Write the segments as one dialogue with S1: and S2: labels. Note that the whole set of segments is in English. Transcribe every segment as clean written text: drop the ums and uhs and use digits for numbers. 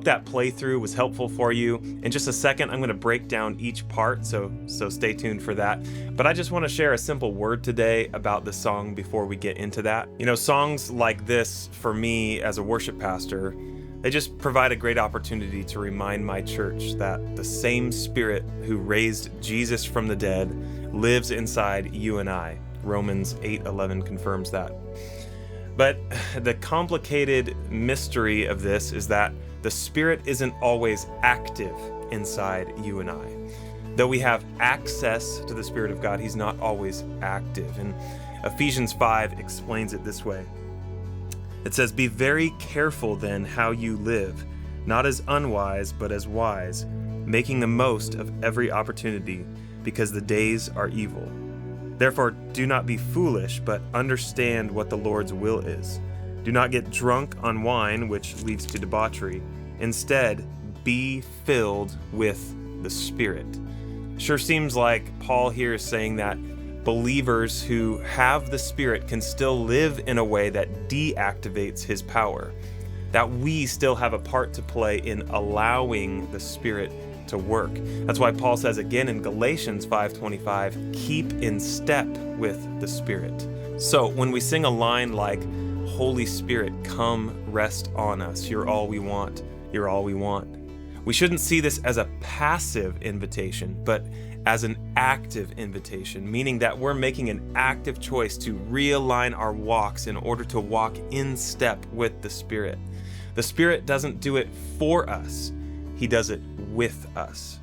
S1: hope that playthrough was helpful for you. In just a second, I'm going to break down each part, so stay tuned for that. But I just want to share a simple word today about the song before we get into that. You know, songs like this, for me as a worship pastor, they just provide a great opportunity to remind my church that the same Spirit who raised Jesus from the dead lives inside you and I. Romans 8:11 confirms that. But the complicated mystery of this is that the Spirit isn't always active inside you and I. Though we have access to the Spirit of God, He's not always active. And Ephesians 5 explains it this way. It says, "Be very careful then how you live, not as unwise, but as wise, making the most of every opportunity, because the days are evil. Therefore, do not be foolish, but understand what the Lord's will is. Do not get drunk on wine, which leads to debauchery. Instead, be filled with the Spirit." Sure seems like Paul here is saying that believers who have the Spirit can still live in a way that deactivates His power. That we still have a part to play in allowing the Spirit to work. That's why Paul says again in Galatians 5:25, keep in step with the Spirit. So when we sing a line like, "Holy Spirit, come rest on us, you're all we want, you're all we want," we shouldn't see this as a passive invitation, but as an active invitation, meaning that we're making an active choice to realign our walks in order to walk in step with the Spirit. The Spirit doesn't do it for us, He does it with us.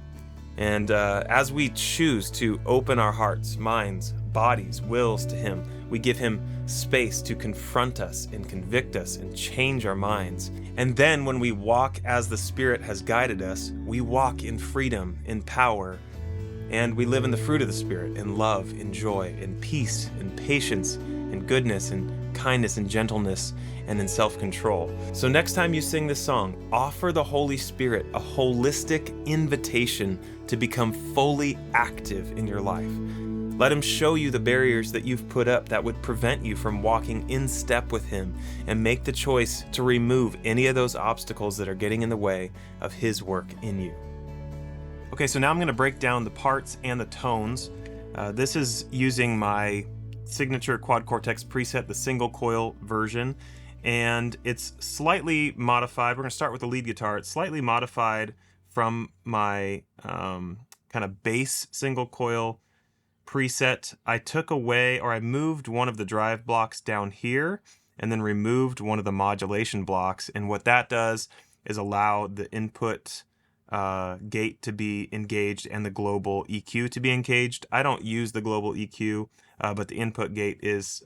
S1: And as we choose to open our hearts, minds, bodies, wills to Him, we give Him space to confront us and convict us and change our minds. And then when we walk as the Spirit has guided us, we walk in freedom, in power, and we live in the fruit of the Spirit, in love, in joy, in peace, in patience, in goodness, in kindness, in gentleness, and in self-control. So next time you sing this song, offer the Holy Spirit a holistic invitation to become fully active in your life. Let Him show you the barriers that you've put up that would prevent you from walking in step with Him, and make the choice to remove any of those obstacles that are getting in the way of His work in you. Okay, so now I'm going to break down the parts and the tones. This is using my signature Quad Cortex preset, the single coil version, and it's slightly modified. We're going to start with the lead guitar. It's slightly modified from my kind of bass single coil preset. I took away, or I moved one of the drive blocks down here and then removed one of the modulation blocks, and what that does is allow the input gate to be engaged and the global EQ to be engaged. I don't use the global EQ, but the input gate is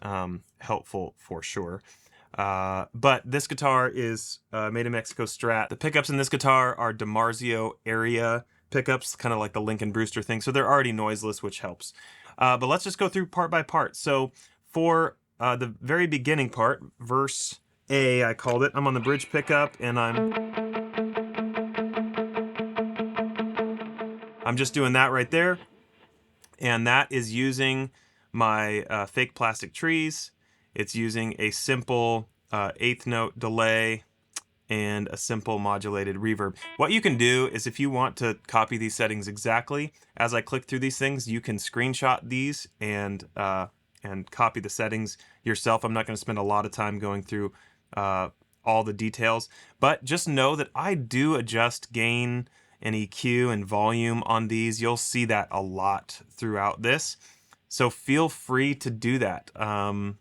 S1: helpful for sure. But this guitar is made in Mexico Strat. The pickups in this guitar are DiMarzio area pickups, kind of like the Lincoln Brewster thing, so they're already noiseless, which helps. But let's just go through part by part. So for the very beginning part, verse A, I called it, I'm on the bridge pickup, and I'm just doing that right there, and that is using my fake plastic trees. It's using a simple eighth note delay and a simple modulated reverb. What you can do is, if you want to copy these settings exactly, as I click through these things, you can screenshot these and copy the settings yourself. I'm not going to spend a lot of time going through all the details, but just know that I do adjust gain and EQ and volume on these. You'll see that a lot throughout this, so feel free to do that on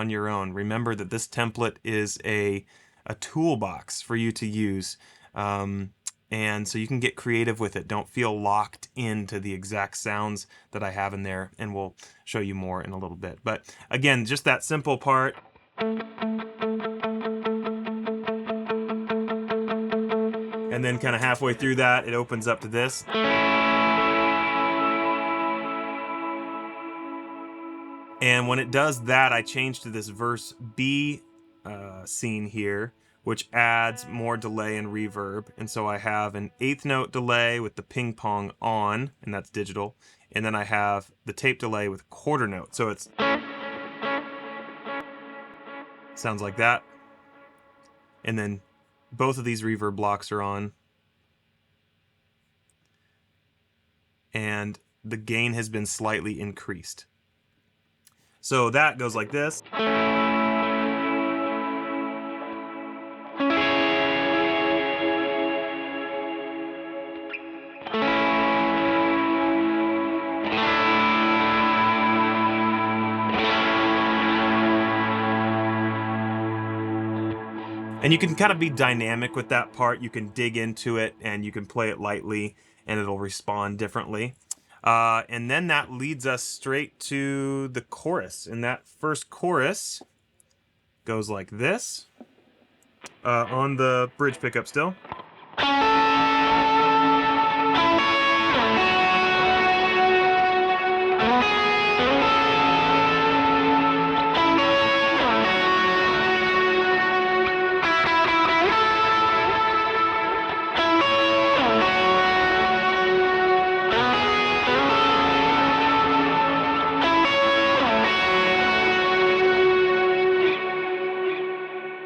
S1: your own. Remember that this template is a toolbox for you to use, and so you can get creative with it. Don't feel locked into the exact sounds that I have in there, and we'll show you more in a little bit. But again, just that simple part. And then kind of halfway through that, it opens up to this. And when it does that, I change to this verse B scene here, which adds more delay and reverb. And so I have an eighth note delay with the ping pong on, and that's digital. And then I have the tape delay with quarter note. So it's sounds like that. And then both of these reverb blocks are on. And the gain has been slightly increased. So that goes like this. And you can kind of be dynamic with that part. You can dig into it and you can play it lightly and it'll respond differently. And then that leads us straight to the chorus. And that first chorus goes like this on the bridge pickup still.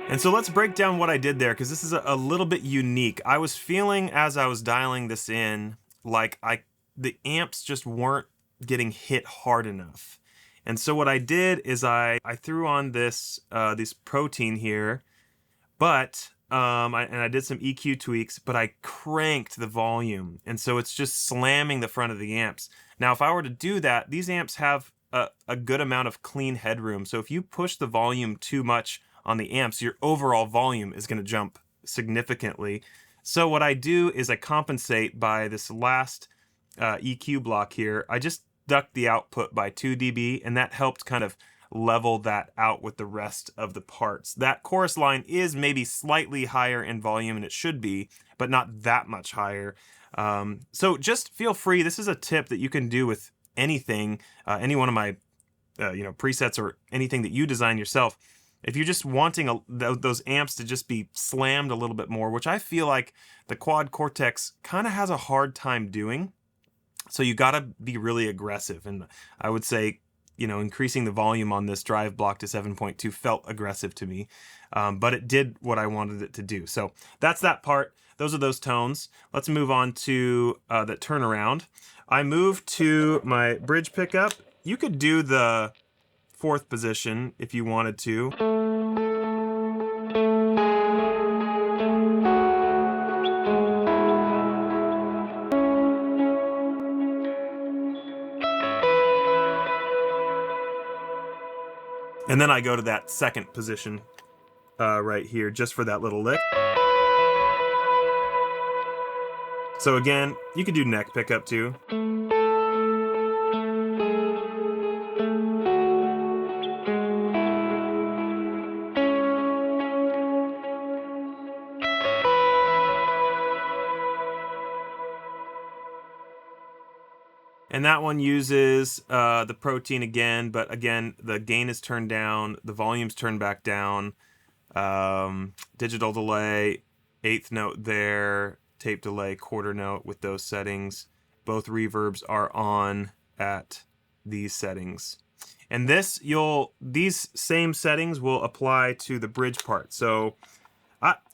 S1: And so let's break down what I did there, because this is a little bit unique. I was feeling as I was dialing this in, like the amps just weren't getting hit hard enough. And so what I did is I threw on this protein here, but I did some EQ tweaks, but I cranked the volume. And so it's just slamming the front of the amps. Now, if I were to do that, these amps have a good amount of clean headroom. So if you push the volume too much on the amps, your overall volume is going to jump significantly. So what I do is I compensate by this last EQ block here. I just ducked the output by 2 dB, and that helped kind of level that out with the rest of the parts. That chorus line is maybe slightly higher in volume, and it should be, but not that much higher. So just feel free. This is a tip that you can do with anything, any one of my presets or anything that you design yourself. If you're just wanting those amps to just be slammed a little bit more, which I feel like the Quad Cortex kind of has a hard time doing, so you got to be really aggressive. And I would say, increasing the volume on this drive block to 7.2 felt aggressive to me, but it did what I wanted it to do. So that's that part. Those are those tones. Let's move on to the turnaround. I moved to my bridge pickup. You could do the 4th position if you wanted to. And then I go to that 2nd position right here just for that little lick. So again, you could do neck pickup too. And that one uses the protein again, but again, the gain is turned down, the volume's turned back down, digital delay, 8th note there, tape delay, 1/4 note with those settings. Both reverbs are on at these settings. And these same settings will apply to the bridge part. So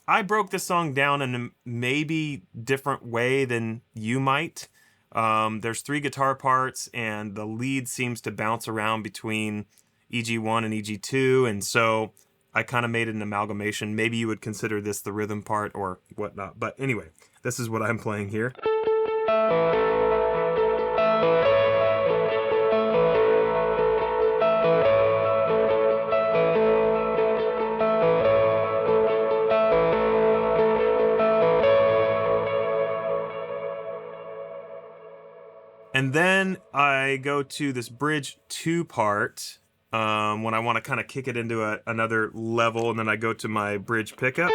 S1: I broke this song down in a maybe different way than you might. There's 3 guitar parts, and the lead seems to bounce around between EG1 and EG2, and so I kind of made an amalgamation. Maybe you would consider this the rhythm part or whatnot, but anyway, this is what I'm playing here. And then I go to this bridge 2 part when I want to kind of kick it into another level, and then I go to my bridge pickup.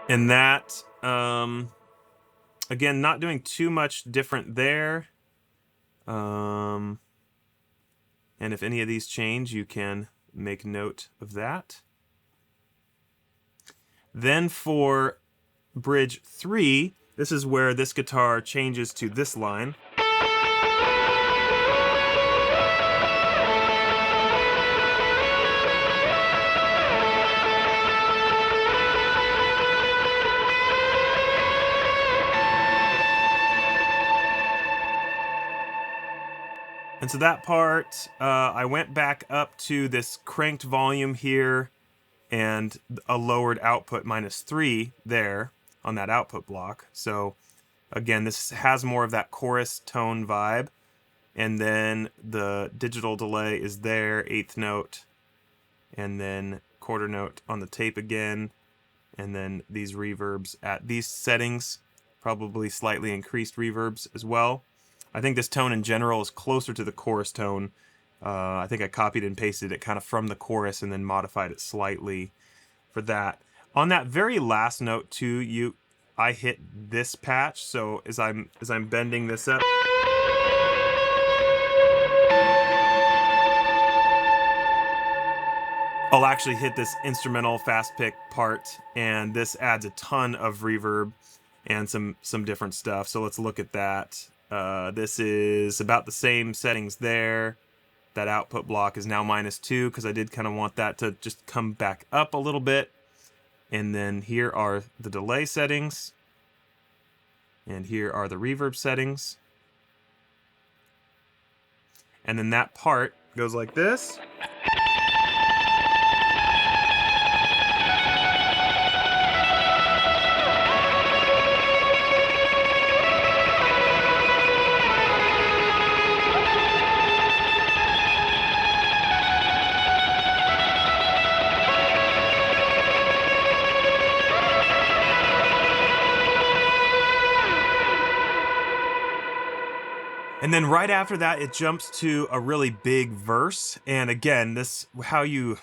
S1: And that, again, not doing too much different there. And if any of these change, you can make note of that. Then for bridge 3, this is where this guitar changes to this line. And so that part, I went back up to this cranked volume here and a lowered output -3 there on that output block. So again, this has more of that chorus tone vibe. And then the digital delay is there, 8th note, and then quarter note on the tape again, and then these reverbs at these settings, probably slightly increased reverbs as well. I think this tone in general is closer to the chorus tone. I think I copied and pasted it kind of from the chorus and then modified it slightly for that. On that very last note too, I hit this patch, so as I'm bending this up, I'll actually hit this instrumental fast pick part, and this adds a ton of reverb and some different stuff. So let's look at that. This is about the same settings there. That output block is now -2 because I did kind of want that to just come back up a little bit. And then here are the delay settings. And here are the reverb settings. And then that part goes like this. And then right after that, it jumps to a really big verse. And again, this, how you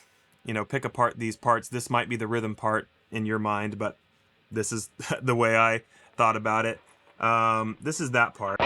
S1: pick apart these parts, this might be the rhythm part in your mind, but this is the way I thought about it. This is that part.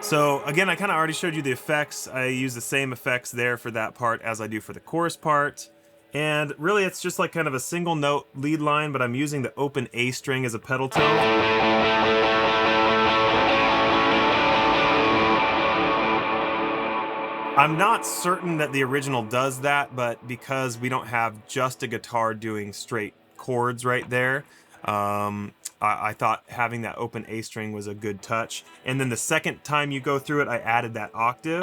S1: So again, I kind of already showed you the effects. I use the same effects there for that part as I do for the chorus part. And really it's just like kind of a single note lead line, but I'm using the open A string as a pedal tone. I'm not certain that the original does that, but because we don't have just a guitar doing straight chords right there, I thought having that open A string was a good touch. And then the second time you go through it, I added that octave.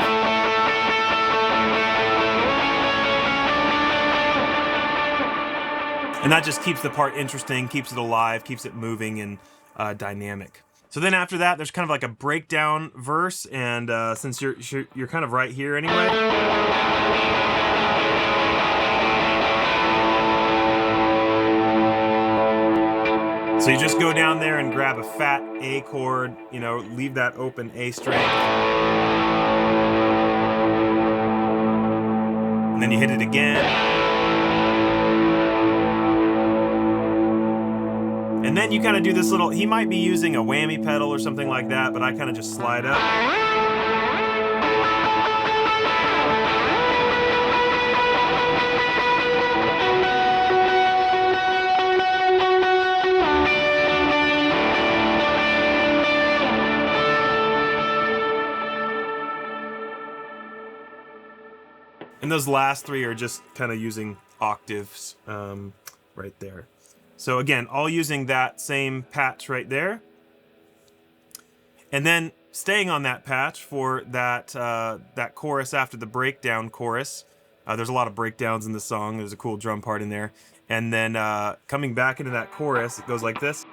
S1: And that just keeps the part interesting, keeps it alive, keeps it moving and dynamic. So then after that, there's kind of like a breakdown verse, and since you're kind of right here anyway. So you just go down there and grab a fat A chord, leave that open A string. And then you hit it again. And then you kind of do this little, he might be using a whammy pedal or something like that, but I kind of just slide up. And those last three are just kind of using octaves right there. So again, all using that same patch right there. And then staying on that patch for that that chorus after the breakdown chorus. There's a lot of breakdowns in the song. There's a cool drum part in there. And then coming back into that chorus, it goes like this.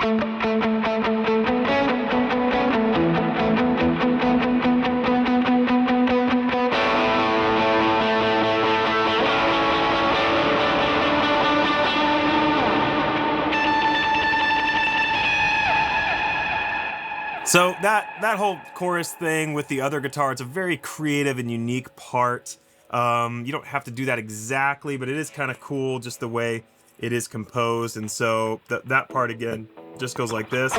S1: So that whole chorus thing with the other guitar, it's a very creative and unique part. You don't have to do that exactly, but it is kind of cool just the way it is composed. And so that part again just goes like this.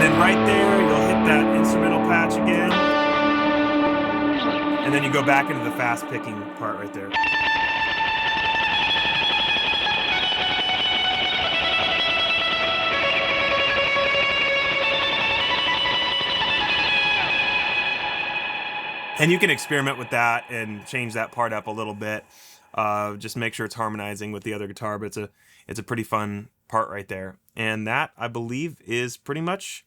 S1: then right there, you'll hit that instrumental patch again. And then you go back into the fast picking part right there. And you can experiment with that and change that part up a little bit. Just make sure it's harmonizing with the other guitar, but it's a pretty fun part right there. And that, I believe, is pretty much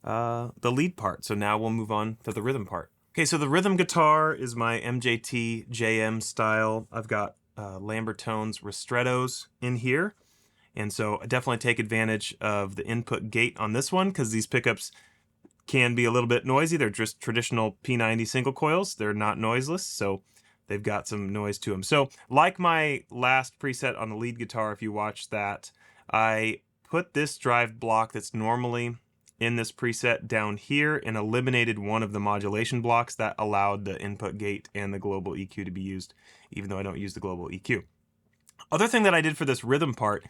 S1: the lead part. So now we'll move on to the rhythm part. Okay, so the rhythm guitar is my MJT JM style. I've got Lambertones ristrettos in here. And so I definitely take advantage of the input gate on this one because these pickups can be a little bit noisy. They're just traditional P90 single coils. They're not noiseless, so they've got some noise to them. So like my last preset on the lead guitar, if you watch that, I put this drive block that's normally in this preset down here and eliminated one of the modulation blocks that allowed the input gate and the global EQ to be used, even though I don't use the global EQ. Other thing that I did for this rhythm part,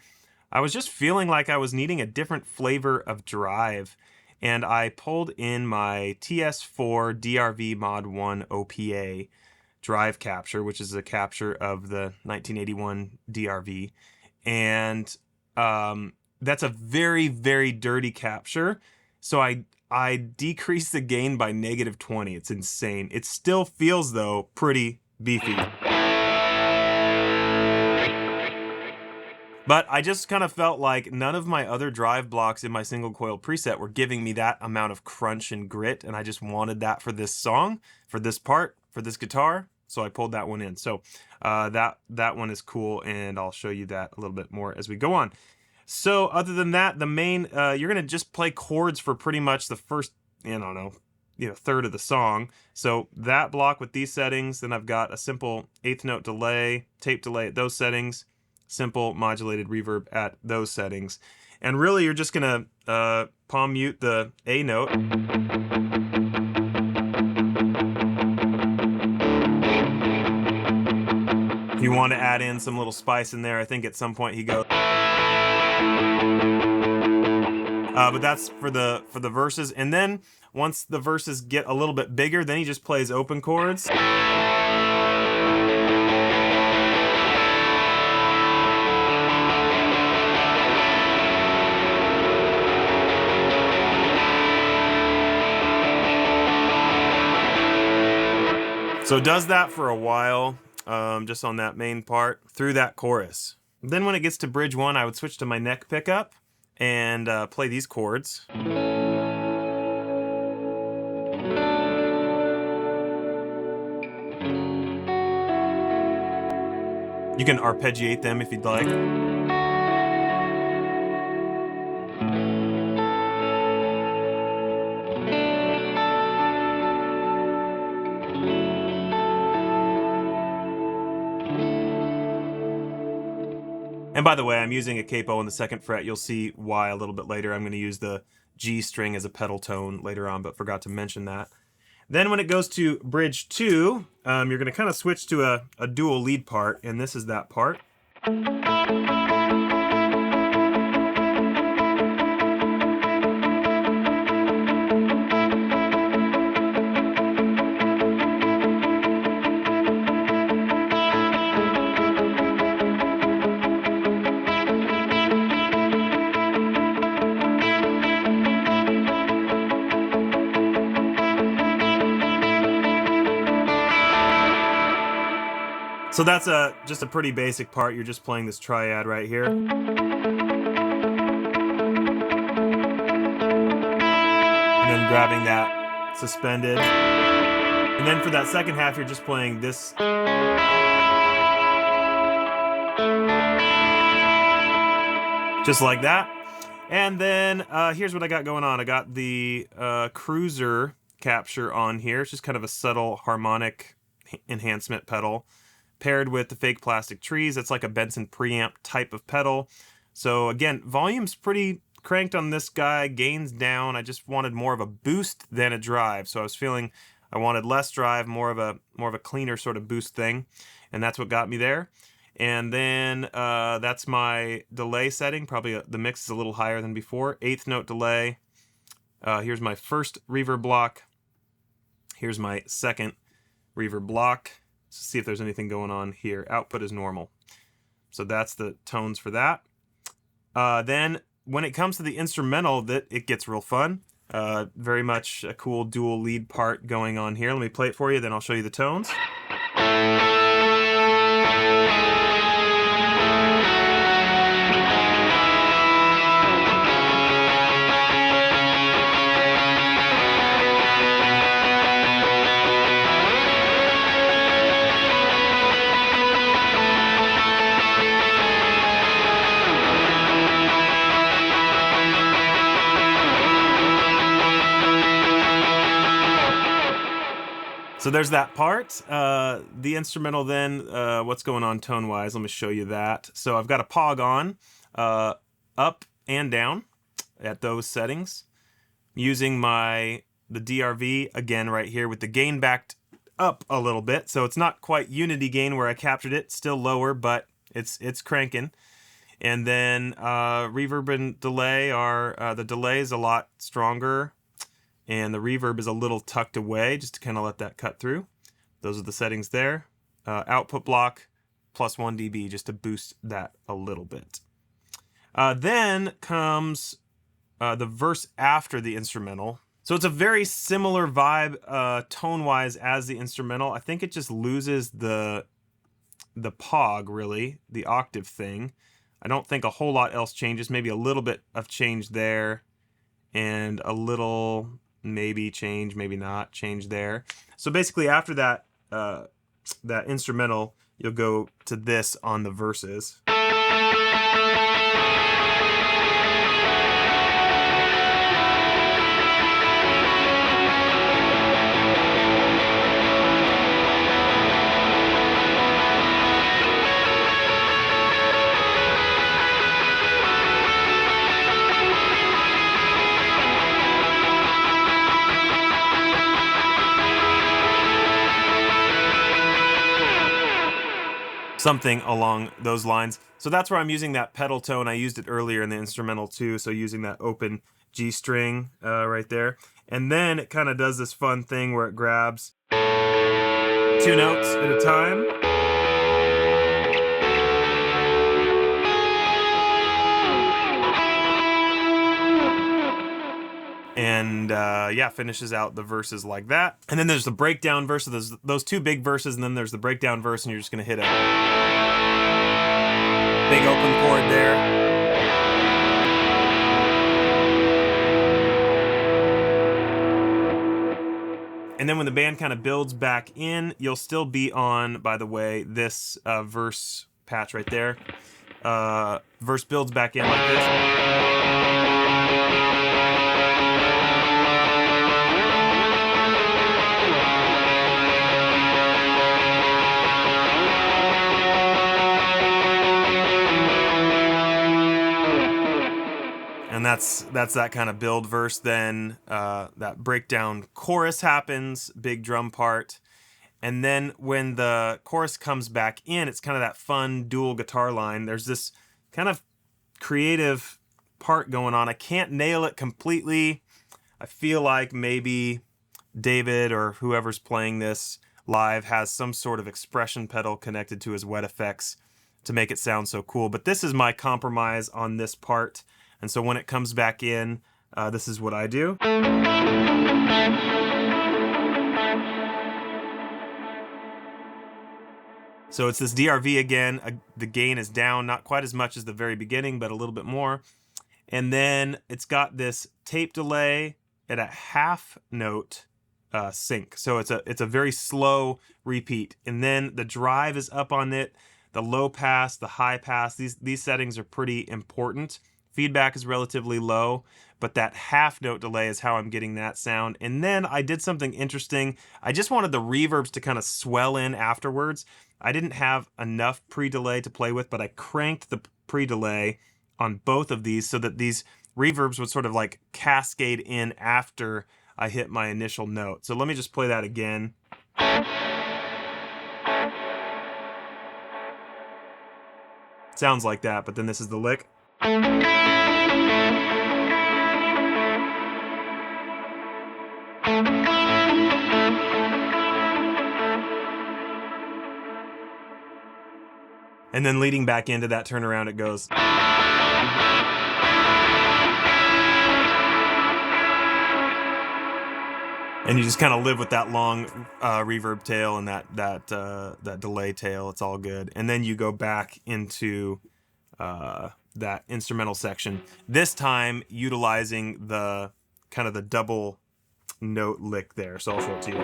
S1: I was just feeling like I was needing a different flavor of drive, and I pulled in my TS4 DRV Mod 1 OPA drive capture, which is a capture of the 1981 DRV, and that's a very, very dirty capture. So I decreased the gain by -20. It's insane. It still feels, though, pretty beefy. But I just kind of felt like none of my other drive blocks in my single coil preset were giving me that amount of crunch and grit, and I just wanted that for this song, for this part, for this guitar, so I pulled that one in. So that one is cool, and I'll show you that a little bit more as we go on. So other than that, the main, you're gonna just play chords for pretty much the first, I don't know, third of the song. So that block with these settings, then I've got a simple 1/8 note delay, tape delay at those settings, simple modulated reverb at those settings. And really you're just gonna palm mute the A note. If you want to add in some little spice in there, I think at some point he goes. But that's for the verses. And then once the verses get a little bit bigger, then he just plays open chords. So it does that for a while, just on that main part, through that chorus. Then when it gets to bridge 1, I would switch to my neck pickup and play these chords. You can arpeggiate them if you'd like. And by the way, I'm using a capo on the 2nd fret. You'll see why a little bit later. I'm going to use the G string as a pedal tone later on, but forgot to mention that. Then when it goes to bridge 2, you're going to kind of switch to a dual lead part, and this is that part. So that's just a pretty basic part. You're just playing this triad right here. And then grabbing that suspended. And then for that second half, you're just playing this. Just like that. And then here's what I got going on. I got the cruiser capture on here. It's just kind of a subtle harmonic enhancement pedal, paired with the fake plastic trees. It's like a Benson preamp type of pedal. So again, volume's pretty cranked on this guy, gains down. I just wanted more of a boost than a drive. So I was feeling I wanted less drive, more of a cleaner sort of boost thing. And that's what got me there. And then that's my delay setting. Probably the mix is a little higher than before. 1/8 note delay. Here's my first reverb block. Here's my second reverb block. Let's see if there's anything going on here. Output is normal. So that's the tones for that. Then when it comes to the instrumental, it gets real fun. Very much a cool dual lead part going on here. Let me play it for you, then I'll show you the tones. So there's that part. The instrumental then, what's going on tone-wise? Let me show you that. So I've got a pog on, up and down at those settings. Using the DRV, again right here, with the gain backed up a little bit. So it's not quite unity gain where I captured it, still lower, but it's cranking. And then reverb and delay are, the delay is a lot stronger, and the reverb is a little tucked away, just to kind of let that cut through. Those are the settings there. Output block, plus 1 dB, just to boost that a little bit. Then comes the verse after the instrumental. So it's a very similar vibe tone-wise as the instrumental. I think it just loses the pog, really, the octave thing. I don't think a whole lot else changes. Maybe a little bit of change there, and a little maybe change, maybe not change there. So basically after that that instrumental, you'll go to this on the verses. Something along those lines. So that's where I'm using that pedal tone. I used it earlier in the instrumental too, so using that open G string right there. And then it kind of does this fun thing where it grabs 2 notes at a time. And yeah, finishes out the verses like that. And then there's the breakdown verse. So there's those 2 big verses, and then there's the breakdown verse, and you're just gonna hit a big open chord there. And then when the band kind of builds back in, you'll still be on, by the way, this verse patch right there. Verse builds back in like this. And that's that kind of build verse. Then that breakdown chorus happens, big drum part. And then when the chorus comes back in, it's kind of that fun dual guitar line. There's this kind of creative part going on. I can't nail it completely. I feel like maybe David or whoever's playing this live has some sort of expression pedal connected to his wet effects to make it sound so cool. But this is my compromise on this part. And so when it comes back in, this is what I do. So it's this DRV again. The gain is down, not quite as much as the very beginning, but a little bit more. And then it's got this tape delay at a half note sync. So it's a very slow repeat. And then the drive is up on it, the low pass, the high pass. These settings are pretty important. Feedback is relatively low, but that half note delay is how I'm getting that sound. And then I did something interesting. I just wanted the reverbs to kind of swell in afterwards. I didn't have enough pre-delay to play with, but I cranked the pre-delay on both of these so that these reverbs would sort of like cascade in after I hit my initial note. So let me just play that again. Sounds like that, but then this is the lick. And then leading back into that turnaround, it goes. And you just kind of live with that long reverb tail and that delay tail. It's all good. And then you go back into that instrumental section. This time utilizing the kind of the double note lick there. So I'll show it to you.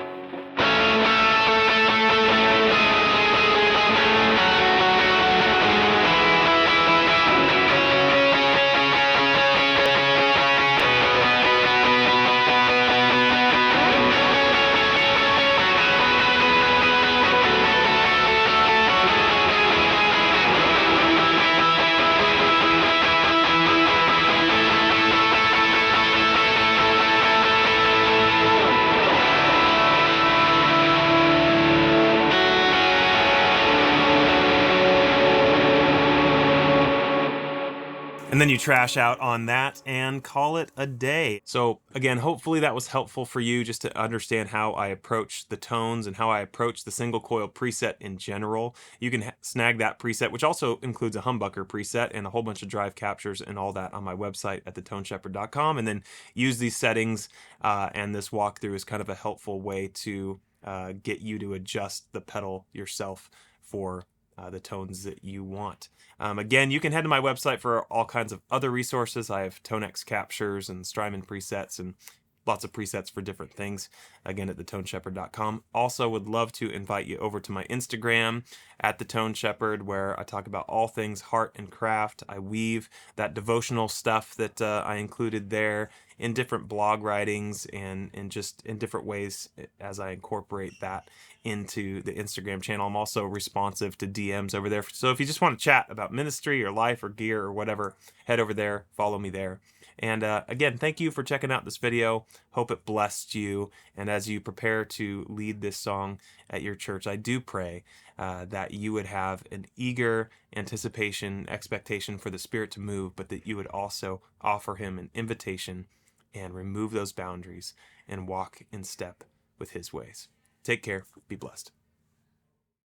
S1: And then you trash out on that and call it a day. So again, hopefully that was helpful for you just to understand how I approach the tones and how I approach the single coil preset in general. You can snag that preset, which also includes a humbucker preset and a whole bunch of drive captures and all that on my website at thetoneshepard.com, and then use these settings and this walkthrough is kind of a helpful way to get you to adjust the pedal yourself for the tones that you want. Again, you can head to my website for all kinds of other resources. I have TONEX captures and STRYMON presets and lots of presets for different things, again at thetoneshepard.com. Also would love to invite you over to my Instagram at thetoneshepard, where I talk about all things heart and craft. I weave that devotional stuff that I included there in different blog writings and just in different ways as I incorporate that into the Instagram channel. I'm also responsive to DMs over there. So if you just want to chat about ministry or life or gear or whatever, head over there, follow me there. And again, thank you for checking out this video. Hope it blessed you. And as you prepare to lead this song at your church, I do pray that you would have an eager anticipation, expectation for the Spirit to move, but that you would also offer Him an invitation and remove those boundaries and walk in step with His ways. Take care. Be blessed.